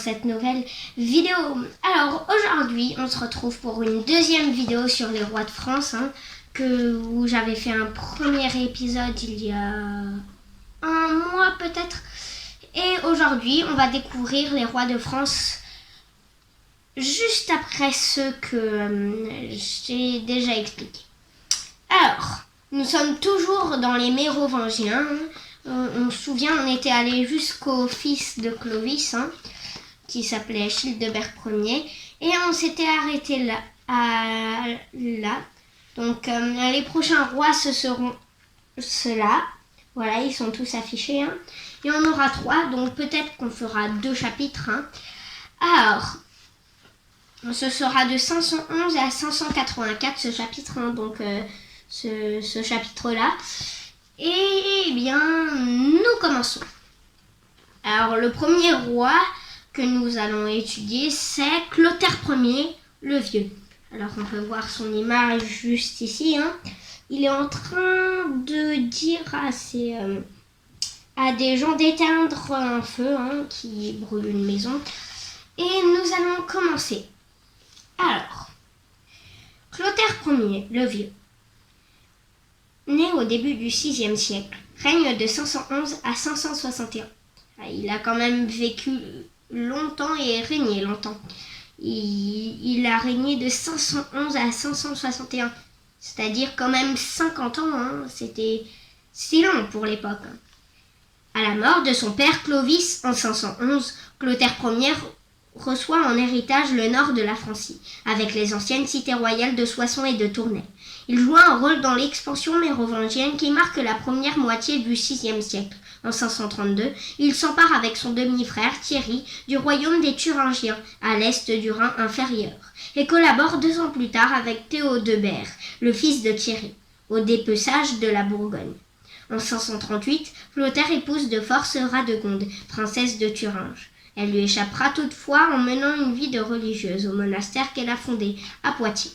cette nouvelle vidéo. Alors aujourd'hui, on se retrouve pour une deuxième vidéo sur les rois de France, où j'avais fait un premier épisode il y a un mois peut-être. Et aujourd'hui, on va découvrir les rois de France juste après ceux que j'ai déjà expliqués. Alors, nous sommes toujours dans les Mérovingiens. On se souvient, on était allé jusqu'au fils de Clovis, qui s'appelait Childebert Ier, et on s'était arrêté là. Donc, les prochains rois, ce seront ceux-là. Voilà, ils sont tous affichés. Et on aura 3, donc peut-être qu'on fera 2 chapitres. Alors, ce sera de 511 à 584 ce chapitre, donc ce chapitre-là. Et bien, nous commençons. Alors, le premier roi que nous allons étudier, c'est Clotaire Ier, le Vieux. Alors, on peut voir son image juste ici. Il est en train de dire à des gens d'éteindre un feu qui brûle une maison. Et nous allons commencer. Alors, Clotaire Ier, le Vieux, né au début du VIe siècle, règne de 511 à 561. Il a quand même vécu longtemps et régné longtemps. Il a régné de 511 à 561, c'est-à-dire quand même 50 ans. C'était long pour l'époque. À la mort de son père Clovis en 511, Clotaire Ier reçoit en héritage le nord de la Francie, avec les anciennes cités royales de Soissons et de Tournai. Il joua un rôle dans l'expansion mérovingienne qui marque la première moitié du VIe siècle. En 532, il s'empare avec son demi-frère Thierry du royaume des Thuringiens, à l'est du Rhin inférieur, et collabore 2 ans plus tard avec Théodebert, le fils de Thierry, au dépeçage de la Bourgogne. En 538, Clotaire épouse de force Radegonde, princesse de Thuringe. Elle lui échappera toutefois en menant une vie de religieuse au monastère qu'elle a fondé à Poitiers.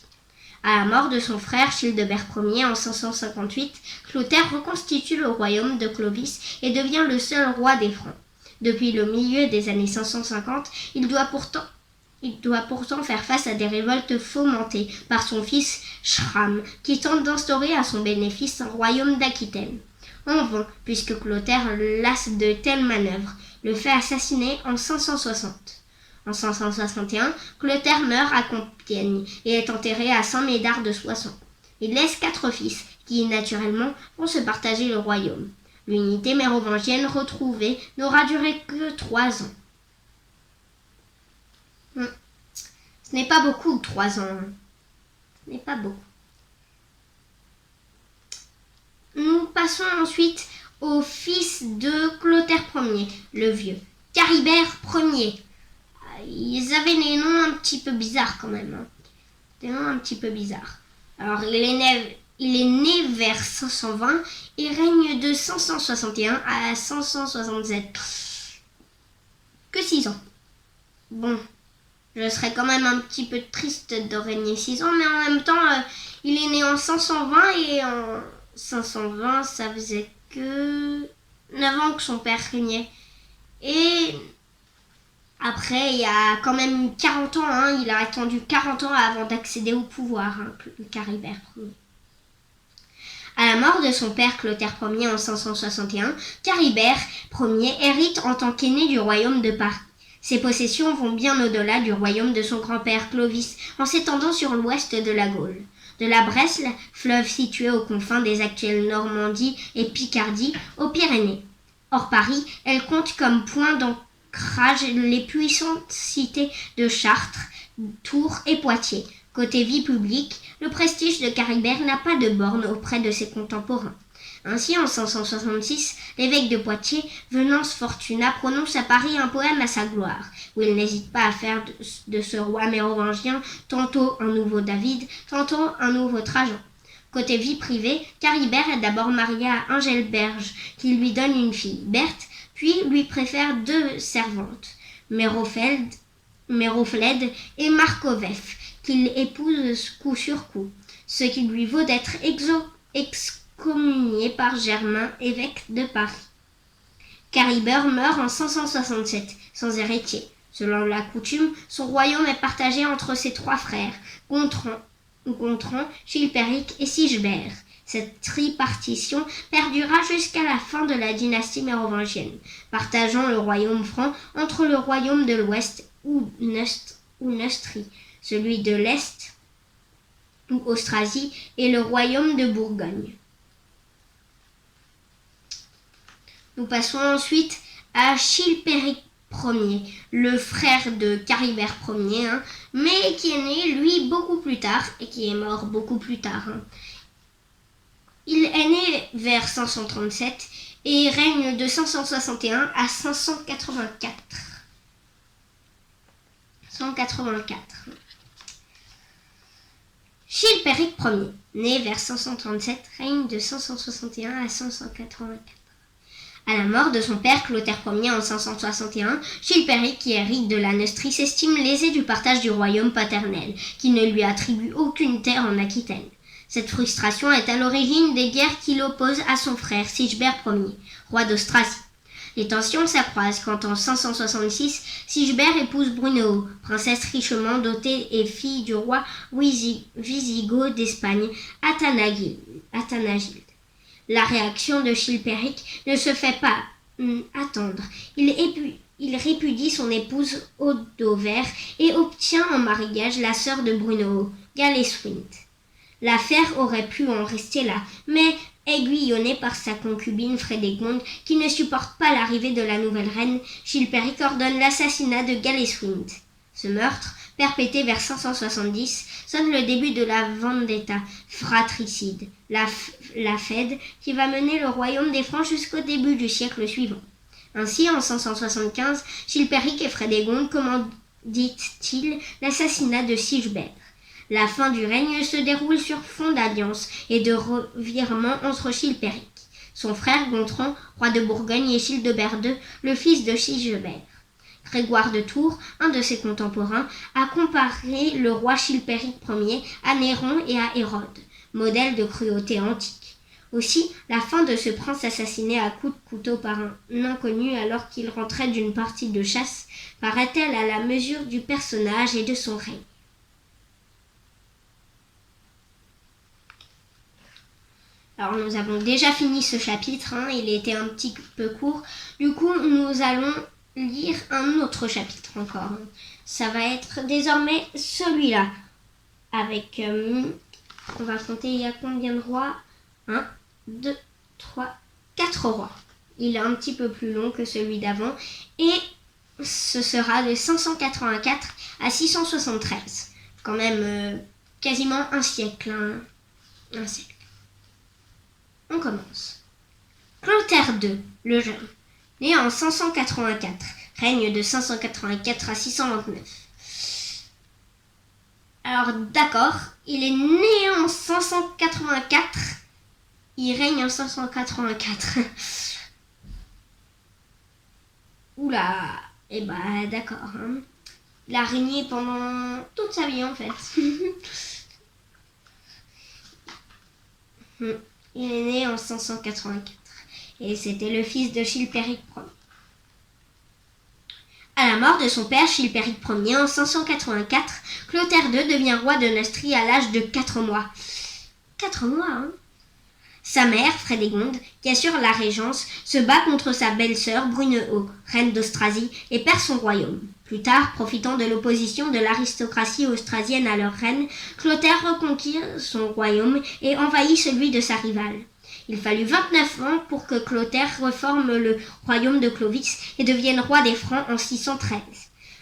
À la mort de son frère Childebert Ier en 558, Clotaire reconstitue le royaume de Clovis et devient le seul roi des Francs. Depuis le milieu des années 550, il doit pourtant faire face à des révoltes fomentées par son fils Schramm, qui tente d'instaurer à son bénéfice un royaume d'Aquitaine. En vain, puisque Clotaire, lasse de telles manœuvres, le fait assassiner en 560. En 561, Clotaire meurt à Compiègne et est enterré à Saint-Médard de Soissons. Il laisse 4 fils qui, naturellement, vont se partager le royaume. L'unité mérovingienne retrouvée n'aura duré que 3 ans. Ce n'est pas beaucoup, 3 ans. Ce n'est pas beaucoup. Nous passons ensuite au fils de Clotaire Ier, le Vieux, Charibert Ier. Ils avaient des noms un petit peu bizarres quand même. Des noms un petit peu bizarres. Alors, il est né vers 520 et règne de 561 à 567. Que 6 ans. Bon, je serais quand même un petit peu triste de régner 6 ans, mais en même temps, il est né en 520 et en 520, ça faisait que 9 ans que son père régnait. Et après, il y a quand même 40 ans, il a attendu 40 ans avant d'accéder au pouvoir, Charibert Ier. À la mort de son père Clotaire Ier en 561, Charibert Ier hérite en tant qu'aîné du royaume de Paris. Ses possessions vont bien au-delà du royaume de son grand-père Clovis, en s'étendant sur l'ouest de la Gaule. De la Bresle, fleuve situé aux confins des actuelles Normandie et Picardie, aux Pyrénées. Hors Paris, elle compte comme point d'ancrage les puissantes cités de Chartres, Tours et Poitiers. Côté vie publique, le prestige de Charibert n'a pas de borne auprès de ses contemporains. Ainsi, en 566, l'évêque de Poitiers, Venance Fortunat, prononce à Paris un poème à sa gloire, où il n'hésite pas à faire de ce roi mérovingien tantôt un nouveau David, tantôt un nouveau Trajan. Côté vie privée, Charibert est d'abord marié à Engelberge, qui lui donne une fille, Berthe, puis lui préfère 2 servantes, Méroflède et Marcovef, qu'il épouse coup sur coup, ce qui lui vaut d'être excommunié par Germain, évêque de Paris. Charibert meurt en 567, sans héritier. Selon la coutume, son royaume est partagé entre ses 3 frères, Gontran, Chilpéric et Sigebert. Cette tripartition perdura jusqu'à la fin de la dynastie mérovingienne, partageant le royaume franc entre le royaume de l'Ouest ou Neustrie, celui de l'Est ou Austrasie et le royaume de Bourgogne. Nous passons ensuite à Chilpéric Ier, le frère de Caribert Ier, mais qui est né, lui, beaucoup plus tard et qui est mort beaucoup plus tard. Il est né vers 537 et règne de 561 à 584. 184. Chilpéric Ier, né vers 537, règne de 561 à 584. À la mort de son père Clotaire Ier en 561, Chilpéric, qui hérite de la Neustrie, s'estime lésé du partage du royaume paternel, qui ne lui attribue aucune terre en Aquitaine. Cette frustration est à l'origine des guerres qui l'opposent à son frère Sigebert Ier, roi d'Austrasie. Les tensions s'accroissent quand en 566, Sigebert épouse Brunehaut, princesse richement dotée et fille du roi wisigoth d'Espagne, Athanagilde. La réaction de Chilpéric ne se fait pas attendre. Il répudie son épouse Audover et obtient en mariage la sœur de Brunehaut, Galeswinthe. L'affaire aurait pu en rester là, mais aiguillonné par sa concubine Frédégonde, qui ne supporte pas l'arrivée de la nouvelle reine, Chilpéric ordonne l'assassinat de Galeswinthe. Ce meurtre, perpétré vers 570, sonne le début de la vendetta fratricide, la Fède, qui va mener le royaume des Francs jusqu'au début du siècle suivant. Ainsi, en 575, Chilpéric et Frédégonde commanditent-ils l'assassinat de Sigebert. La fin du règne se déroule sur fond d'alliance et de revirement entre Chilpéric, son frère Gontran, roi de Bourgogne, et Childebert II, le fils de Sigebert. Grégoire de Tours, un de ses contemporains, a comparé le roi Chilpéric Ier à Néron et à Hérode, modèle de cruauté antique. Aussi, la fin de ce prince assassiné à coups de couteau par un inconnu alors qu'il rentrait d'une partie de chasse paraît-elle à la mesure du personnage et de son règne. Alors nous avons déjà fini ce chapitre, il était un petit peu court. Du coup, nous allons lire un autre chapitre encore. Ça va être désormais celui-là. Avec, on va compter, il y a combien de rois? 1, 2, 3, 4 rois. Il est un petit peu plus long que celui d'avant. Et ce sera de 584 à 673. Quand même quasiment un siècle. Un siècle. On commence. Clotaire II, le jeune, né en 584, règne de 584 à 629. Alors d'accord, il est né en 584, il règne en 584. Oula, d'accord. Il a régné pendant toute sa vie en fait. Il est né en 584 et c'était le fils de Chilpéric Ier. À la mort de son père Chilpéric Ier en 584, Clotaire II devient roi de Neustrie à l'âge de 4 mois. 4 mois, Sa mère, Frédégonde, qui assure la régence, se bat contre sa belle-sœur Brunehaut, reine d'Austrasie, et perd son royaume. Plus tard, profitant de l'opposition de l'aristocratie austrasienne à leur reine, Clotaire reconquiert son royaume et envahit celui de sa rivale. Il fallut 29 ans pour que Clotaire reforme le royaume de Clovis et devienne roi des Francs en 613.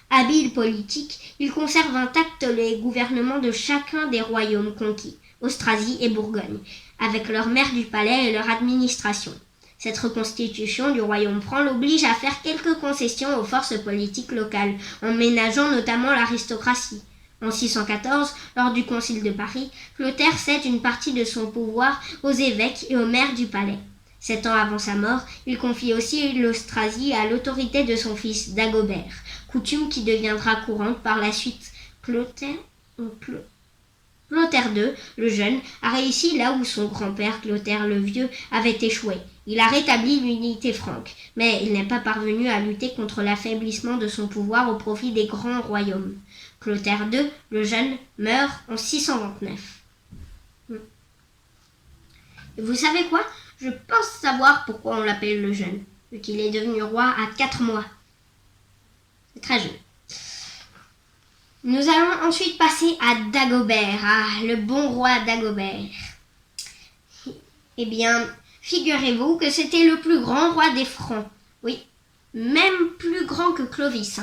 Habile politique, il conserve intact les gouvernements de chacun des royaumes conquis, Austrasie et Bourgogne, avec leur maire du palais et leur administration. Cette reconstitution du royaume franc l'oblige à faire quelques concessions aux forces politiques locales, en ménageant notamment l'aristocratie. En 614, lors du concile de Paris, Clotaire cède une partie de son pouvoir aux évêques et aux maires du palais. 7 ans avant sa mort, il confie aussi l'Austrasie à l'autorité de son fils Dagobert, coutume qui deviendra courante par la suite. Clotaire Clotaire II, le jeune, a réussi là où son grand-père, Clotaire le Vieux, avait échoué. Il a rétabli l'unité franque, mais il n'est pas parvenu à lutter contre l'affaiblissement de son pouvoir au profit des grands royaumes. Clotaire II, le jeune, meurt en 629. Et vous savez quoi? Je pense savoir pourquoi on l'appelle le jeune, vu qu'il est devenu roi à 4 mois. C'est très jeune. Nous allons ensuite passer à Dagobert, le bon roi Dagobert. Eh bien, figurez-vous que c'était le plus grand roi des Francs. Oui, même plus grand que Clovis.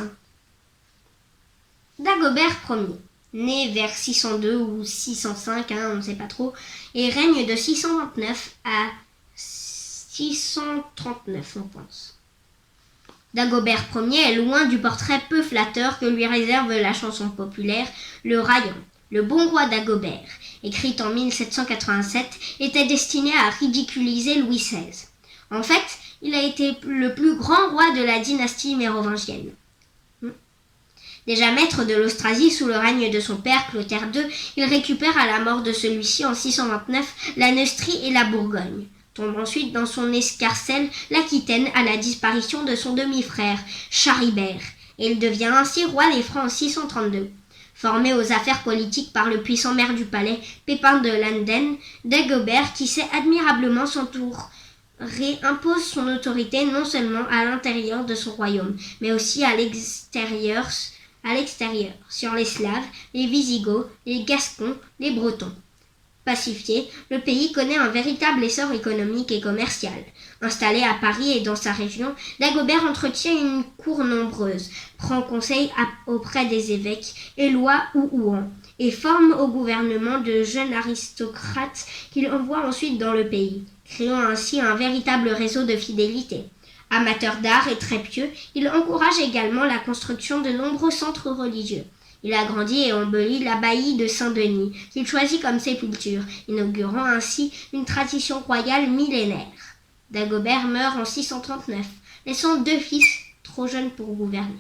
Dagobert Ier, né vers 602 ou 605, on ne sait pas trop, et règne de 629 à 639, on pense. Dagobert Ier est loin du portrait peu flatteur que lui réserve la chanson populaire Le Raillon. Le bon roi Dagobert, écrite en 1787, était destiné à ridiculiser Louis XVI. En fait, il a été le plus grand roi de la dynastie mérovingienne. Déjà maître de l'Austrasie sous le règne de son père Clotaire II, il récupère à la mort de celui-ci en 629 la Neustrie et la Bourgogne. Tombe ensuite dans son escarcelle l'Aquitaine à la disparition de son demi-frère, Charibert, et il devient ainsi roi des Francs en 632. Formé aux affaires politiques par le puissant maire du palais, Pépin de Landen, Dagobert, qui sait admirablement s'entourer, impose son autorité non seulement à l'intérieur de son royaume, mais aussi à l'extérieur, sur les Slaves, les Visigoths, les Gascons, les Bretons. Pacifié, le pays connaît un véritable essor économique et commercial. Installé à Paris et dans sa région, Dagobert entretient une cour nombreuse, prend conseil auprès des évêques, Éloi ou Ouan, et forme au gouvernement de jeunes aristocrates qu'il envoie ensuite dans le pays, créant ainsi un véritable réseau de fidélité. Amateur d'art et très pieux, il encourage également la construction de nombreux centres religieux. Il agrandit et embellit l'abbaye de Saint-Denis, qu'il choisit comme sépulture, inaugurant ainsi une tradition royale millénaire. Dagobert meurt en 639, laissant 2 fils trop jeunes pour gouverner.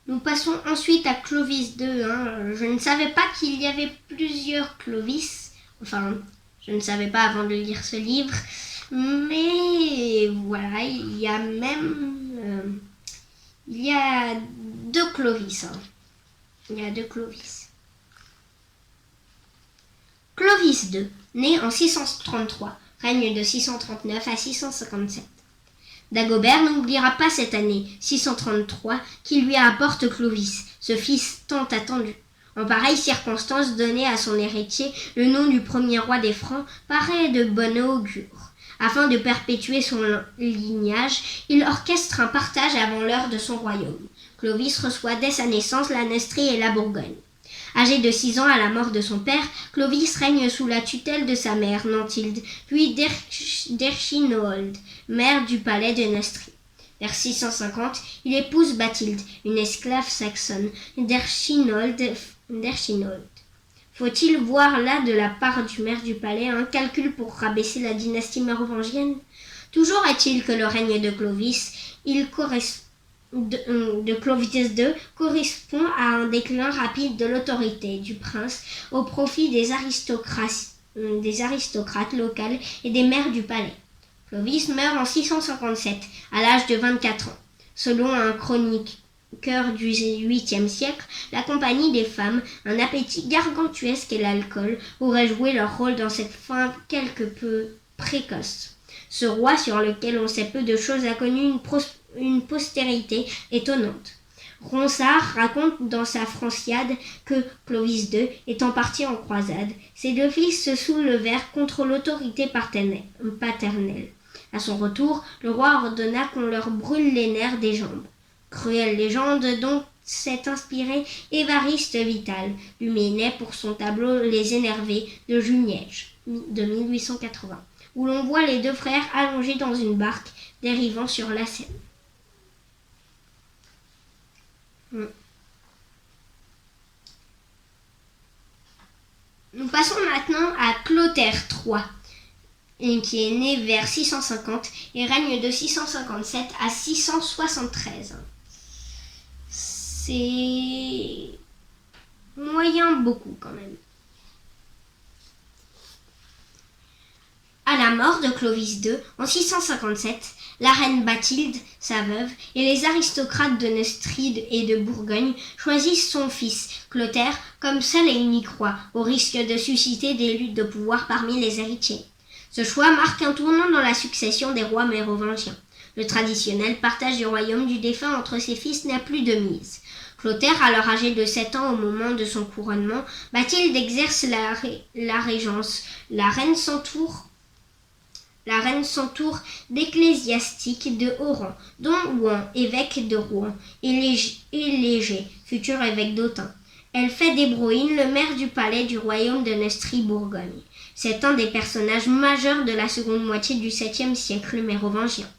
Nous passons ensuite à Clovis II. Je ne savais pas qu'il y avait plusieurs Clovis. Enfin, je ne savais pas avant de lire ce livre. Mais voilà, il y a même... il y a 2 Clovis. Il y a 2 Clovis. Clovis II, né en 633, règne de 639 à 657. Dagobert n'oubliera pas cette année 633 qui lui apporte Clovis, ce fils tant attendu. En pareille circonstance, donner à son héritier le nom du premier roi des Francs paraît de bon augure. Afin de perpétuer son lignage, il orchestre un partage avant l'heure de son royaume. Clovis reçoit dès sa naissance la Neustrie et la Bourgogne. Âgé de 6 ans à la mort de son père, Clovis règne sous la tutelle de sa mère, Nantilde, puis d'Erchinoald, mère du palais de Neustrie. Vers 650, il épouse Bathilde, une esclave saxonne d'Erchinoald. Faut-il voir là, de la part du maire du palais, un calcul pour rabaisser la dynastie mérovingienne? Toujours est-il que le règne de Clovis, de Clovis II, correspond à un déclin rapide de l'autorité du prince au profit des aristocrates locales et des maires du palais. Clovis meurt en 657, à l'âge de 24 ans. Selon un chroniqueur du 8e siècle, la compagnie des femmes, un appétit gargantuesque et l'alcool auraient joué leur rôle dans cette fin quelque peu précoce. Ce roi, sur lequel on sait peu de choses, a connu une postérité étonnante. Ronsard raconte dans sa Franciade que Clovis II, étant parti en croisade, ses 2 fils se soulevèrent contre l'autorité paternelle. À son retour, le roi ordonna qu'on leur brûle les nerfs des jambes. Cruelle légende dont s'est inspiré Évariste Vital, Luménet pour son tableau Les Énervés de Juniège de 1880, où l'on voit les 2 frères allongés dans une barque dérivant sur la Seine. Nous passons maintenant à Clotaire III, qui est né vers 650 et règne de 657 à 673. c'est moyen beaucoup quand même. À la mort de Clovis II, en 657, la reine Bathilde, sa veuve, et les aristocrates de Neustrie et de Bourgogne choisissent son fils, Clotaire, comme seul et unique roi, au risque de susciter des luttes de pouvoir parmi les héritiers. Ce choix marque un tournant dans la succession des rois mérovingiens. Le traditionnel partage du royaume du défunt entre ses fils n'a plus de mise. Clotaire, alors âgé de 7 ans au moment de son couronnement, Bathilde exerce la régence. La reine s'entoure d'ecclésiastiques de haut rang, dont Ouan, évêque de Rouen, et Léger, futur évêque d'Autun. Elle fait d'Hébroïne le maire du palais du royaume de Neustrie-Bourgogne. C'est un des personnages majeurs de la seconde moitié du 7e siècle mérovingien.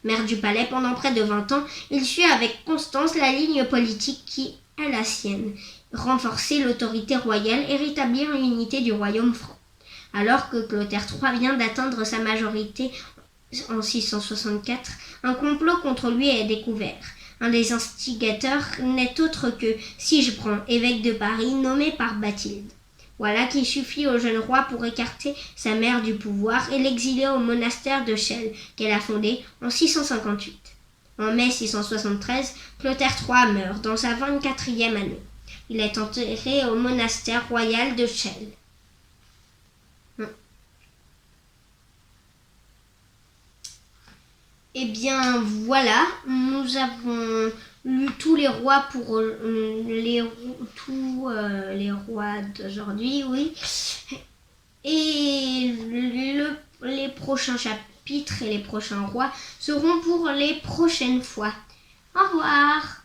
Maire du palais pendant près de 20 ans, il suit avec constance la ligne politique qui est la sienne, renforcer l'autorité royale et rétablir l'unité du royaume franc. Alors que Clotaire III vient d'atteindre sa majorité en 664, un complot contre lui est découvert. Un des instigateurs n'est autre que Sigebrand, évêque de Paris, nommé par Bathilde. Voilà qui suffit au jeune roi pour écarter sa mère du pouvoir et l'exiler au monastère de Chelles, qu'elle a fondé en 658. En mai 673, Clotaire III meurt dans sa 24e année. Il est enterré au monastère royal de Chelles. Eh bien voilà, nous avons lu tous les rois pour les rois d'aujourd'hui, oui. Et les prochains chapitres et les prochains rois seront pour les prochaines fois. Au revoir.